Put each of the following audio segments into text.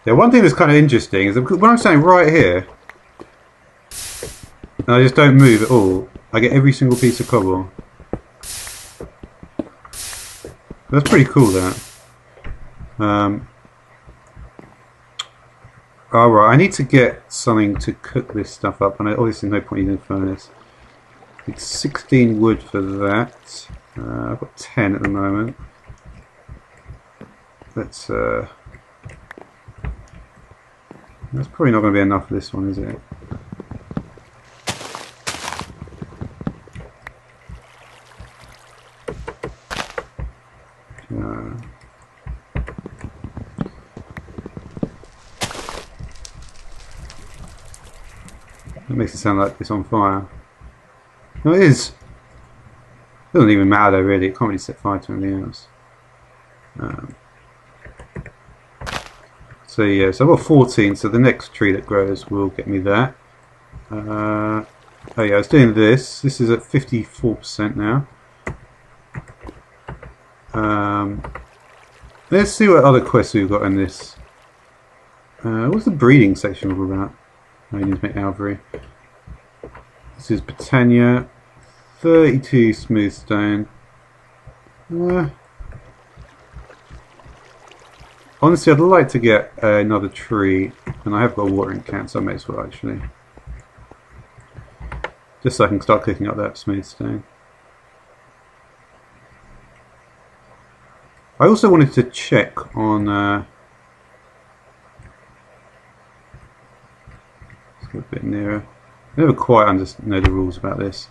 Yeah, one thing that's kind of interesting is that when I'm standing right here, and I just don't move at all, I get every single piece of cobble. That's pretty cool, that. Alright, I need to get something to cook this stuff up, and obviously no point using a furnace. It's 16 wood for that. I've got 10 at the moment. That's probably not going to be enough for this one, is it? That makes it sound like it's on fire. No, it is. It doesn't even matter really. It can't really set fire to anything else. So yeah, so I've got 14. So the next tree that grows will get me that. Oh yeah, I was doing this. This is at 54% now. Let's see what other quests we've got in this. What's the breeding section all about? I need to make Alvery. This is Britannia, 32 smooth stone. Honestly, I'd like to get another tree, and I have got a watering can, so I may as well actually. Just so I can start cooking up that smooth stone. I also wanted to check on. Let's go a bit nearer. I never quite know the rules about this.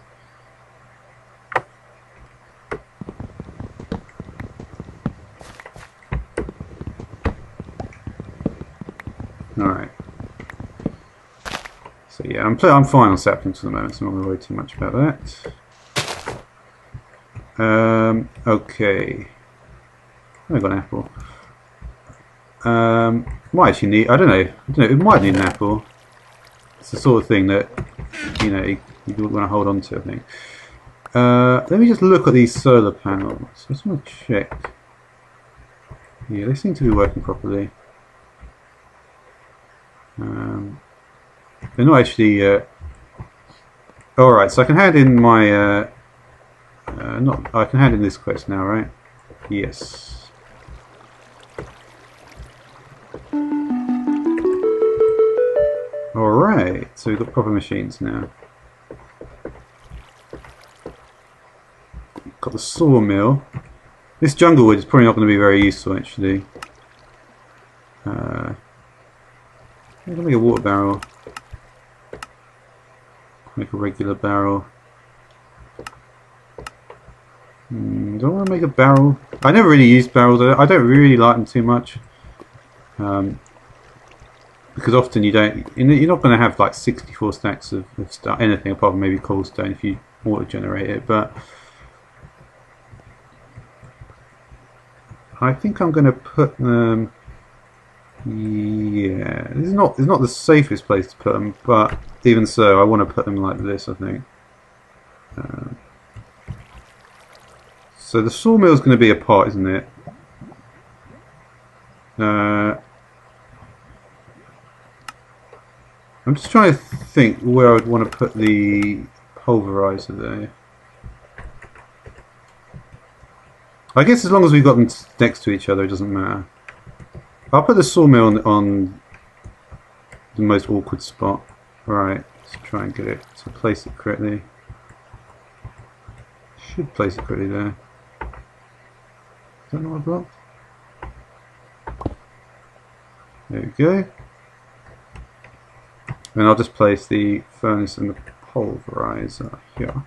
Alright. So yeah, I'm fine on saplings for the moment, so I'm not going to worry too much about that. Okay. I've got an apple. Might actually need. I don't know. It might need an apple. It's the sort of thing that you want to hold on to, I think. Let me just look at these solar panels. I just want to check. Yeah, they seem to be working properly. They're not actually. All right, so I can hand in my. I can hand in this quest now, right? Yes. Alright, so we've got proper machines now. Got the sawmill. This jungle wood is probably not going to be very useful actually. I'm going to make a water barrel. Make a regular barrel. Do I want to make a barrel? I never really used barrels. I don't really like them too much. Because often you're not going to have like 64 stacks of stuff, anything apart from maybe cobblestone if you auto generate it. But I think I'm going to put them. Yeah, it's not the safest place to put them, but even so, I want to put them like this. I think. So the sawmill is going to be a part, isn't it? I'm just trying to think where I'd want to put the pulverizer there. I guess as long as we've got them next to each other, it doesn't matter. I'll put the sawmill on the most awkward spot. Right, let's try and get it to place it correctly. Should place it correctly there. Is that not a block? There we go. And I'll just place the furnace and the pulverizer here.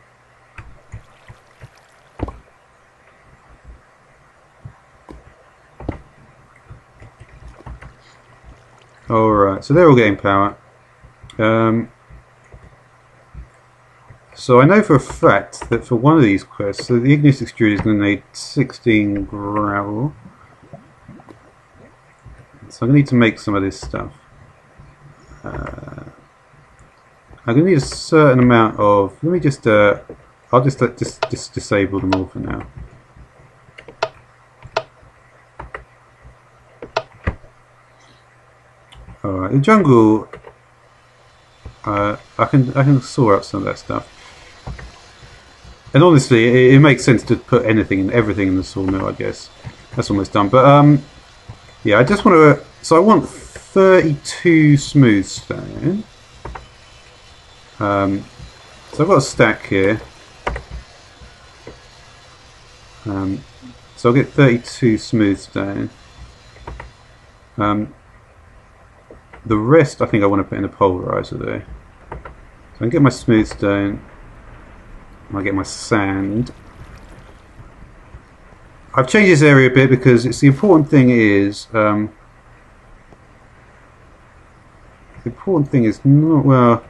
Alright, so they're all getting power. So I know for a fact that for one of these quests, so the igneous extruder is going to need 16 gravel. So I'm going to need to make some of this stuff. I'm going to need a certain amount of. Let me just. I'll just disable them all for now. Alright, the jungle, I can sort out some of that stuff. And honestly, it makes sense to put everything in the sawmill, I guess. That's almost done. But, yeah, I just want to... So I want 32 smooth stone. So I've got a stack here. So I'll get 32 smooth stone. The rest I think I want to put in a pulverizer though. So I can get my smooth stone. I'll get my sand. I've changed this area a bit because it's the important thing is not well.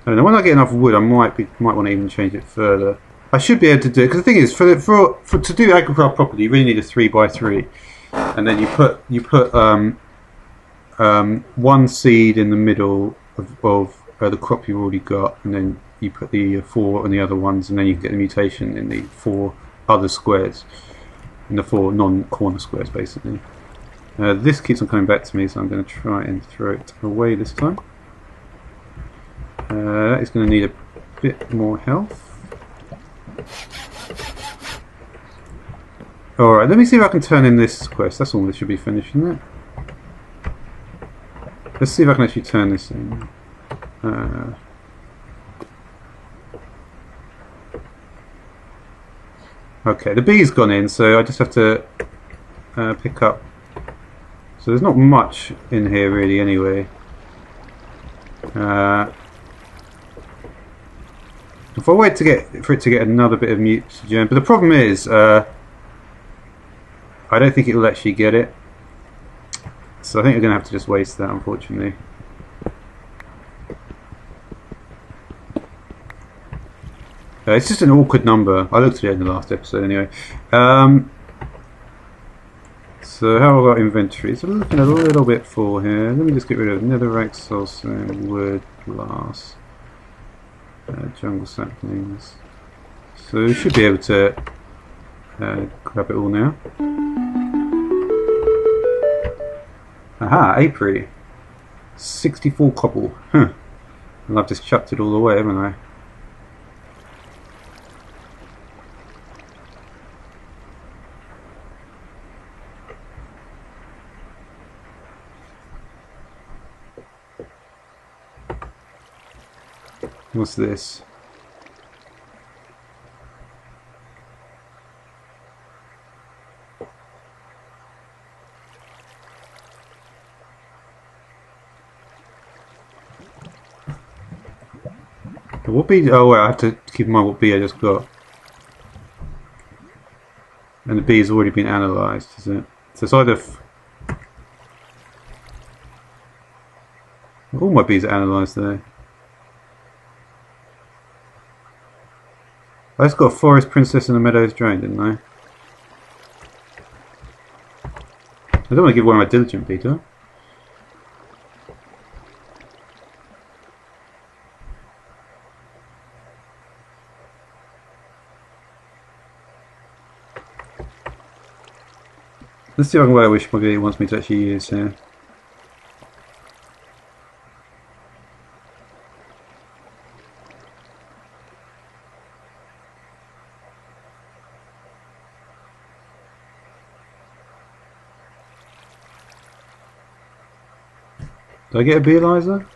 I don't know. When I get enough wood, I might want to even change it further. I should be able to do it because the thing is, to do agriculture properly, you really need a 3x3, and then you put one seed in the middle of the crop you've already got, and then you put the 4 on the other ones, and then you can get the mutation in the 4 other squares, in the 4 non-corner squares, basically. This keeps on coming back to me, so I'm going to try and throw it away this time. That is going to need a bit more health. Alright, let me see if I can turn in this quest. That's all that should be finished, isn't it? Let's see if I can actually turn this in. Okay, the bee's gone in, so I just have to pick up. So there's not much in here really anyway. If I wait for it to get another bit of mutagen, but the problem is I don't think it will actually get it. So I think I'm going to have to just waste that, unfortunately. It's just an awkward number. I looked at it in the last episode anyway. So how about inventory? So looking a little bit full here. Let me just get rid of netherrack, soulstone, wood, glass, jungle saplings. So we should be able to grab it all now. Aha, apiary. 64 cobble. Huh. And I've just chucked it all away, haven't I? What's this? What bee? Oh wait, I have to keep in mind what bee I just got. And the bee has already been analysed, is it? So it's either... all my bees are analysed there. I just got a forest princess and a meadows drone, didn't I? I don't want to give away my diligent bee, do I? Let's see if I can work out which my bee wants me to actually use here. Did I get a bee Eliza?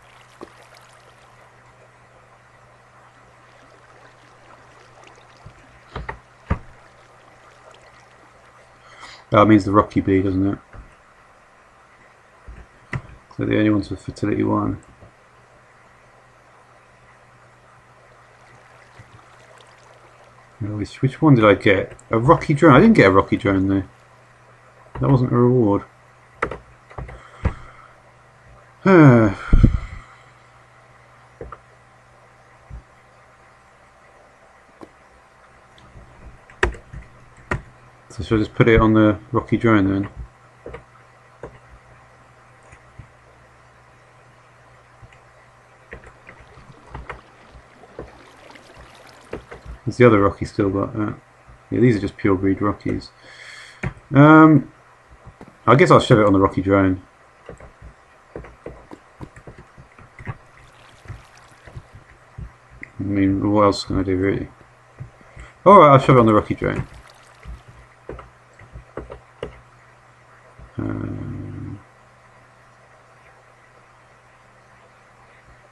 That means the rocky bee, doesn't it? So the only ones with fertility 1. Which one did I get? A rocky drone? I didn't get a rocky drone though. That wasn't a reward. So should I just put it on the rocky drone then? Has the other rocky still got that? Yeah, these are just pure breed rockies. I guess I'll shove it on the rocky drone. mean, what else can I do really? Alright, I'll shove it on the rocky drone.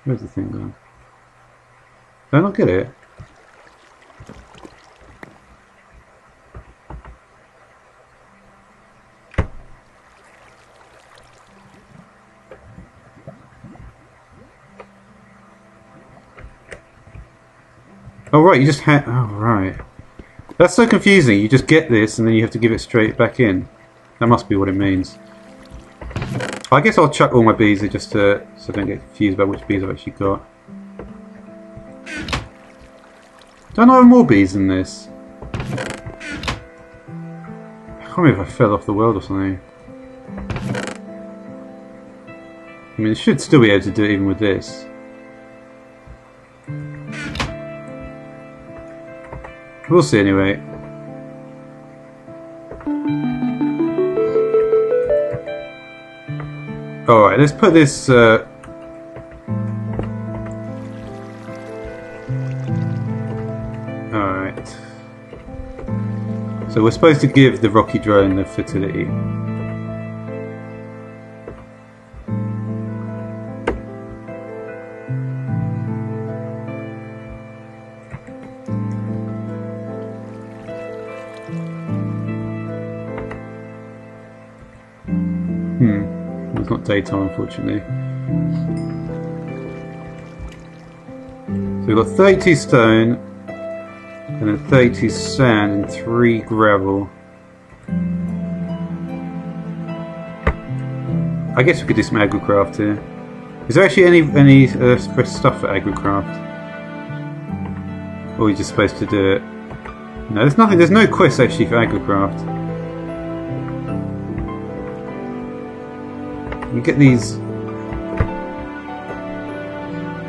Where's the thing gone? Did I not get it? Oh right, you just had... Oh right. That's so confusing. You just get this and then you have to give it straight back in. That must be what it means. I guess I'll chuck all my bees just to, so I don't get confused about which bees I've actually got. Don't I have more bees than this? I can't remember if I fell off the world or something. I mean, it should still be able to do it even with this. We'll see anyway. Alright, let's put this... Alright. So we're supposed to give the rocky drone the fertility. It's not daytime, unfortunately. So we've got 32 stone, and then 32 sand, and 3 gravel. I guess we could do some agricraft here. Is there actually any stuff for agricraft? Or are we just supposed to do it? No, there's nothing. There's no quest actually for agricraft. You get these.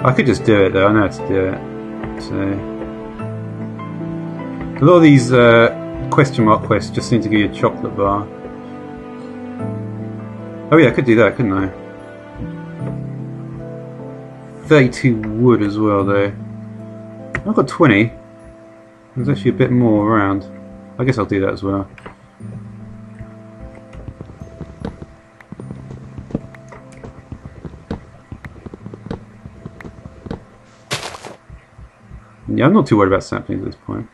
I could just do it though. I know how to do it. So a lot of these question mark quests just seem to give you a chocolate bar. Oh yeah, I could do that, couldn't I? 32 wood as well though. I've got 20. There's actually a bit more around. I guess I'll do that as well. Yeah, I'm not too worried about saplings at this point.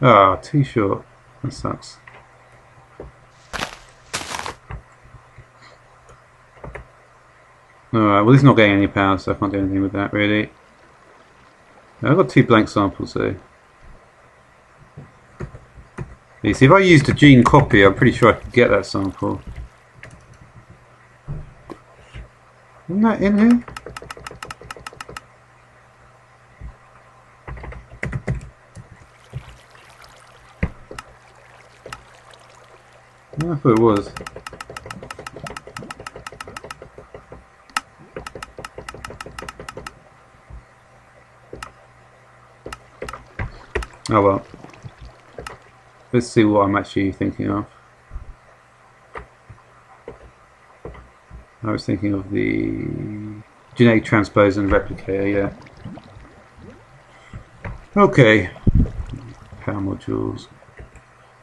Ah, too short. That sucks. Alright, well, this is not getting any power, so I can't do anything with that really. I've got 2 blank samples though. You see, if I used a gene copy, I'm pretty sure I could get that sample. Isn't that in here? No, I thought it was. Oh well. Let's see what I'm actually thinking of. I was thinking of the genetic transpose and replicator, yeah. Okay. Power modules.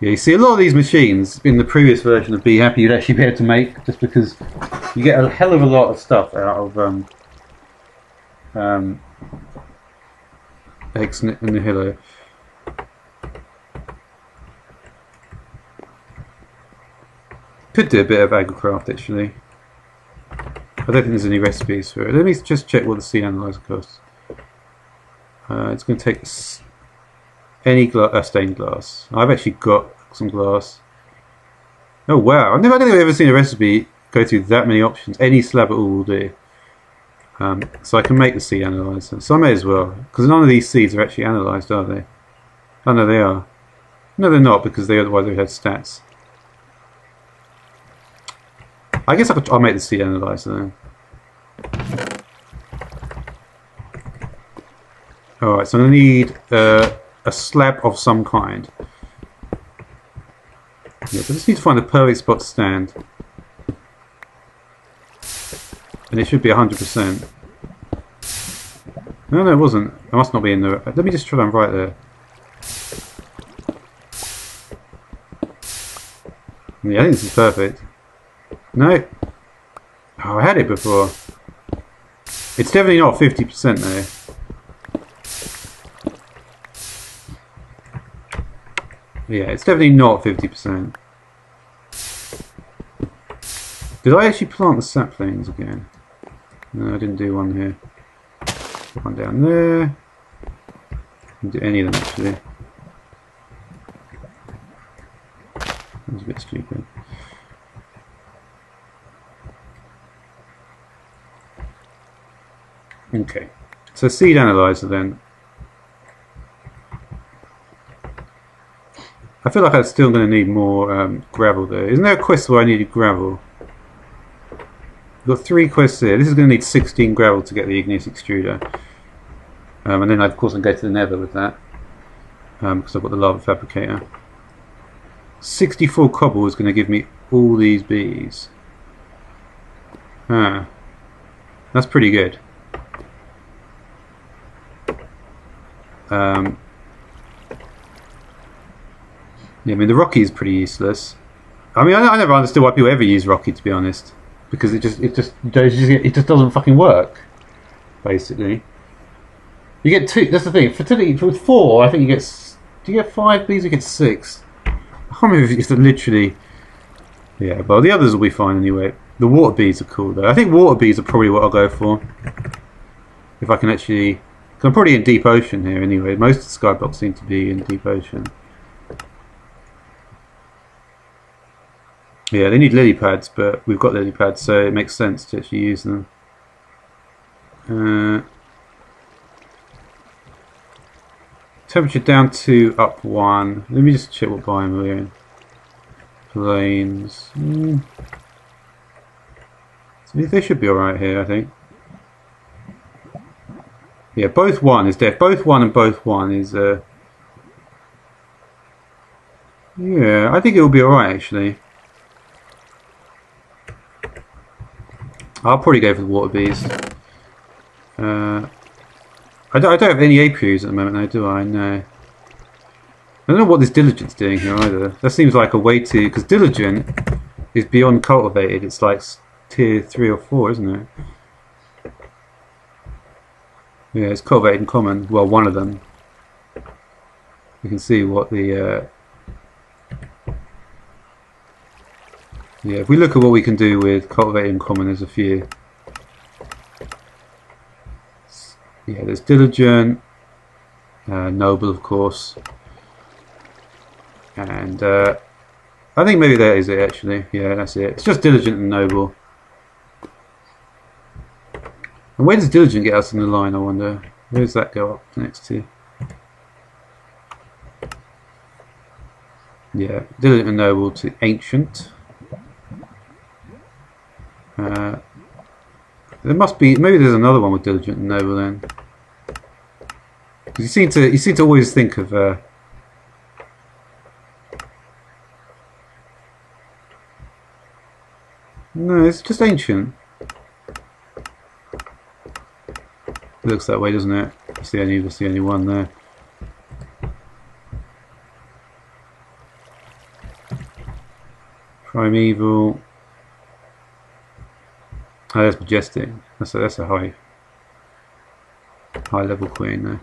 Yeah, you see a lot of these machines in the previous version of Be Happy you'd actually be able to make, just because you get a hell of a lot of stuff out of Ex Nihilo. Could do a bit of agricraft actually. I don't think there's any recipes for it. Let me just check what the seed analyzer costs. It's going to take any stained glass. I've actually got some glass. Oh wow! I don't think I've ever seen a recipe go through that many options. Any slab at all will do. So I can make the seed analyzer. So I may as well, because none of these seeds are actually analysed, are they? Oh no, they are. No, they're not, because otherwise they had stats. I guess I'll make the seed analyzer then. Alright, so I'm going to need a slab of some kind. Yeah, so I just need to find the perfect spot to stand. And it should be 100%. No, it wasn't. I must not be in the... Let me just try and right there. Yeah, I think this is perfect. No. Oh, I had it before. It's definitely not 50% though. Yeah, it's definitely not 50%. Did I actually plant the saplings again? No, I didn't do one here. One down there. Didn't do any of them actually. That was a bit stupid. Okay, so seed analyzer then. I feel like I'm still going to need more gravel though. Isn't there a quest where I needed gravel? We've got 3 quests here. This is going to need 16 gravel to get the igneous extruder. And then of course I go to the nether with that. Because I've got the lava fabricator. 64 cobble is going to give me all these bees. Ah, that's pretty good. Yeah, I mean the Rocky is pretty useless. I mean I never understood why people ever use Rocky, to be honest, because it just doesn't fucking work. Basically, you get 2. That's the thing. Fertility for 4, I think you get. Do you get 5 bees? Or you get 6. I can't remember if it's literally. Yeah, but the others will be fine anyway. The water bees are cool though. I think water bees are probably what I'll go for. If I can actually. Cause I'm probably in deep ocean here anyway. Most of the skyblocks seem to be in deep ocean. Yeah, they need lily pads, but we've got lily pads, so it makes sense to actually use them. Temperature down to up 1. Let me just check what biome we're in. Plains. So they should be alright here, I think. Yeah, both 1 is def. Both 1 and both 1 is. Yeah, I think it will be alright actually. I'll probably go for the water bees. I don't have any apiaries at the moment, though, do I? No. I don't know what this diligent's doing here either. That seems like a way to... Because diligent is beyond cultivated. It's like tier 3 or 4, isn't it? Yeah, it's cultivated and common. Well, one of them. You can see what the... Yeah, if we look at what we can do with cultivated and common, there's a few. Yeah, there's diligent, noble, of course, and I think maybe that is it actually. Yeah, that's it. It's just diligent and noble. And where does diligent get us in the line? I wonder. Where does that go up next to? Yeah, diligent and noble to ancient. There must be, maybe there's another one with diligent and noble then. Because you seem to always think of no, it's just ancient. It looks that way, doesn't it? That's the only one there. Primeval. Oh, that's majestic. That's a high level queen there.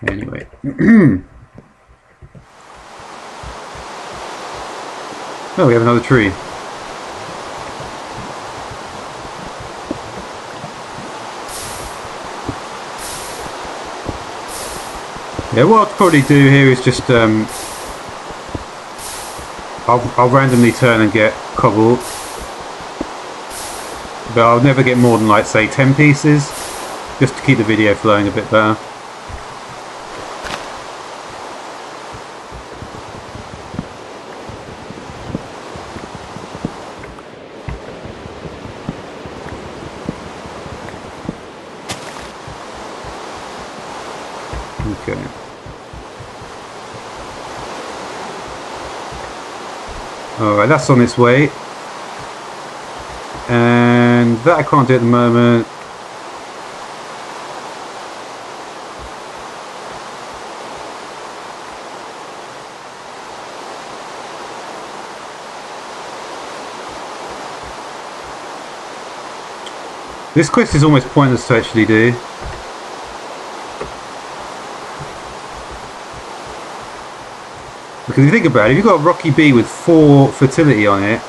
Anyway. Oh, we have another tree. Yeah, what I'll probably do here is just I'll randomly turn and get cobble, but I'll never get more than like say 10 pieces, just to keep the video flowing a bit better. Okay. Alright, that's on its way. And that I can't do at the moment. This quest is almost pointless to actually do. Because if you think about it, if you've got a rocky bee with 4 fertility on it,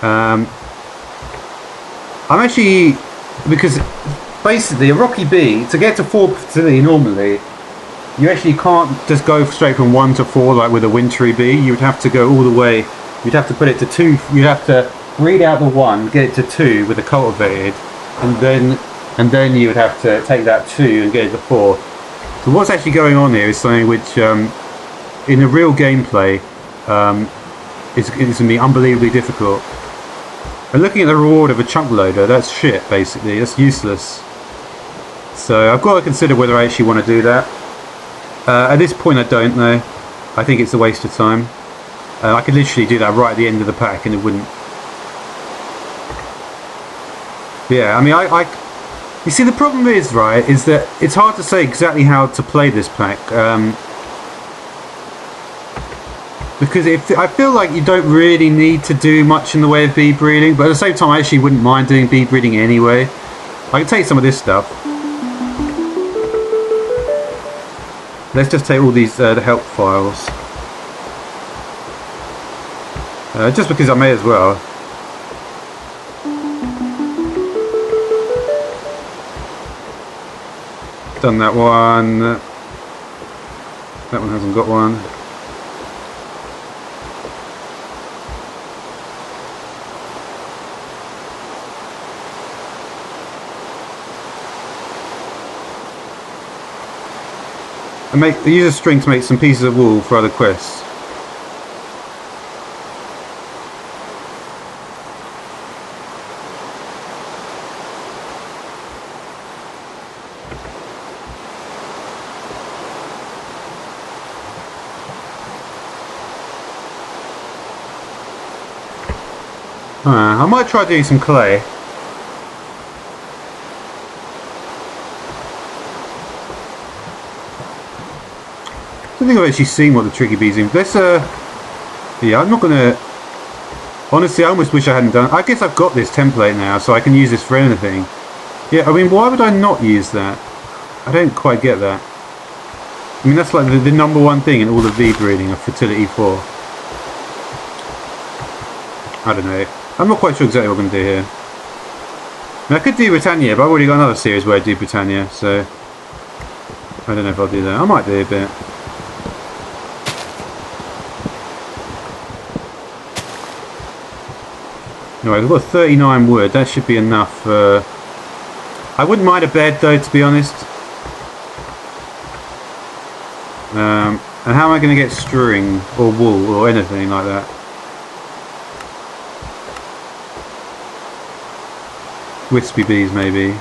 I'm actually, because basically a rocky bee, to get to 4 fertility normally, you actually can't just go straight from 1 to 4 like with a wintry bee. You would have to go all the way, you'd have to put it to 2, you'd have to breed out the 1, get it to 2 with a cultivated, and then you would have to take that 2 and get it to 4. So what's actually going on here is something which in a real gameplay it's going to be unbelievably difficult. And looking at the reward of a chunk loader, that's shit basically, that's useless. So I've got to consider whether I actually want to do that. At this point I don't know. I think it's a waste of time. I could literally do that right at the end of the pack and it wouldn't. Yeah, I mean you see the problem is, right, is that it's hard to say exactly how to play this pack. Because I feel like you don't really need to do much in the way of bee breeding, but at the same time I actually wouldn't mind doing bee breeding anyway. I can take some of this stuff. Let's just take all these the help files. Just because I may as well. Done that one. That one hasn't got one. I use a string to make some pieces of wool for other quests. I might try doing some clay. I don't think I've actually seen what the tricky bees in. Let's yeah, I'm not gonna. Honestly, I almost wish I hadn't done. I guess I've got this template now, so I can use this for anything. Yeah, I mean, why would I not use that? I don't quite get that. I mean, that's like the number one thing in all the bee breeding of fertility 4. I don't know. I'm not quite sure exactly what I'm going to do here. I mean, I could do Britannia, but I've already got another series where I do Britannia, so I don't know if I'll do that. I might do a bit. Anyway, we've got 39 wood. That should be enough. I wouldn't mind a bed, though, to be honest. And how am I going to get string or wool or anything like that? Wispy bees, maybe.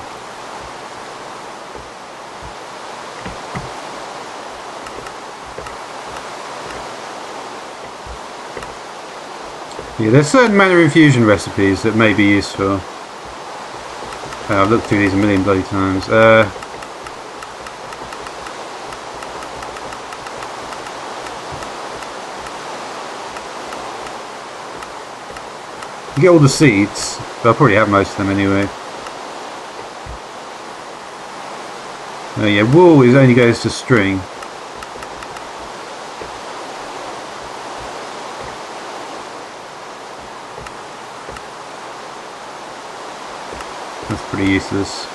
Yeah, there's certain mana infusion recipes that may be useful. I've looked through these a million bloody times. You get all the seeds, but I'll probably have most of them anyway. Yeah, wool only goes to string. That's pretty useless.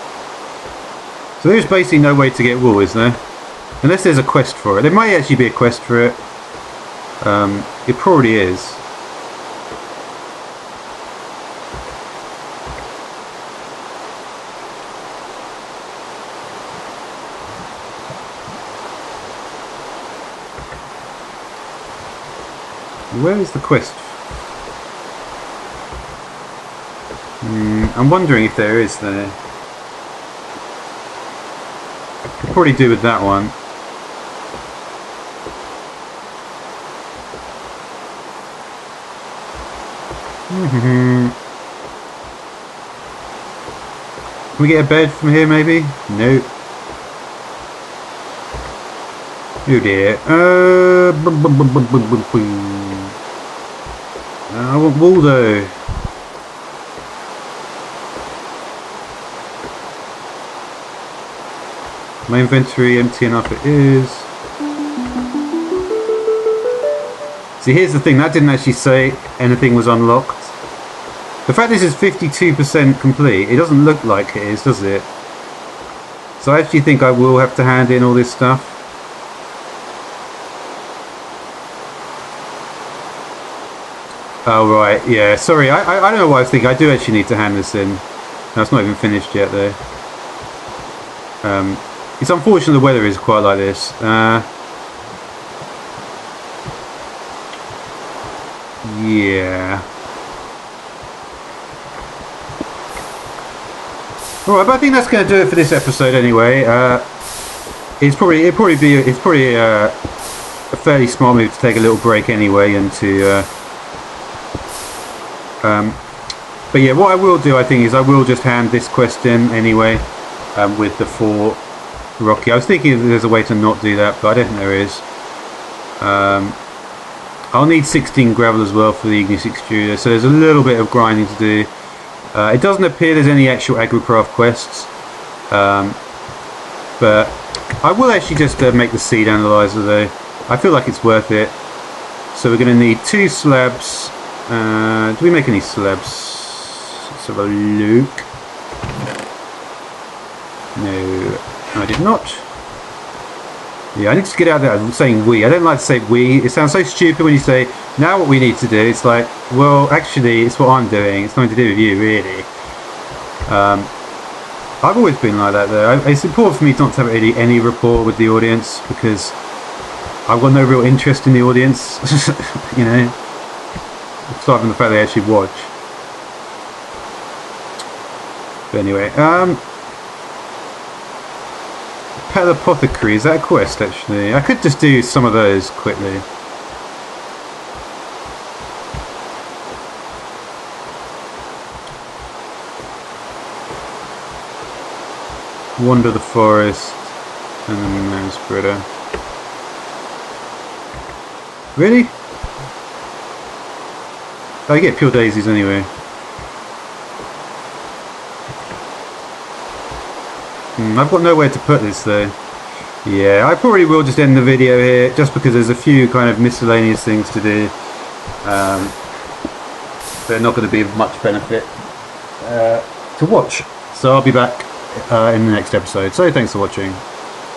So there's basically no way to get wool, is there? Unless there's a quest for it. There might actually be a quest for it. It probably is. Where is the quest? I'm wondering if there is there. Could probably do with that one. Can we get a bed from here, maybe? No. Oh dear. I want Waldo. My inventory empty enough it is. See, here's the thing, that didn't actually say anything was unlocked. The fact this is 52% complete, it doesn't look like it is, does it? So I actually think I will have to hand in all this stuff. Oh right, yeah, sorry, I don't know what I was thinking, I do actually need to hand this in. No, it's not even finished yet though. It's unfortunate the weather is quite like this. Yeah. Alright, but I think that's going to do it for this episode anyway. It's probably a fairly smart move to take a little break anyway, and to but yeah, what I will do, I think, is I will just hand this quest in anyway, with the 4 Rocky. I was thinking if there's a way to not do that, but I don't think there is. I'll need 16 gravel as well for the Ignis Extruder, so there's a little bit of grinding to do. It doesn't appear there's any actual agricraft quests, but I will actually just make the seed analyzer though. I feel like it's worth it. So we're going to need 2 slabs. Do we make any slabs? Let's have a look. No, I did not. Yeah, I need to get out there. I'm saying we. I don't like to say we. It sounds so stupid when you say, now what we need to do. It's like, well, actually, it's what I'm doing. It's nothing to do with you, really. I've always been like that, though. It's important for me not to have really any rapport with the audience, because I've got no real interest in the audience. You know, aside from the fact they actually watch. But anyway, Pet Apothecary, is that a quest actually? I could just do some of those quickly. Wander the forest and then the man spreader. Really? I get pure daisies anyway. I've got nowhere to put this though. Yeah, I probably will just end the video here, just because there's a few kind of miscellaneous things to do. They're not going to be of much benefit to watch. So I'll be back in the next episode. So thanks for watching.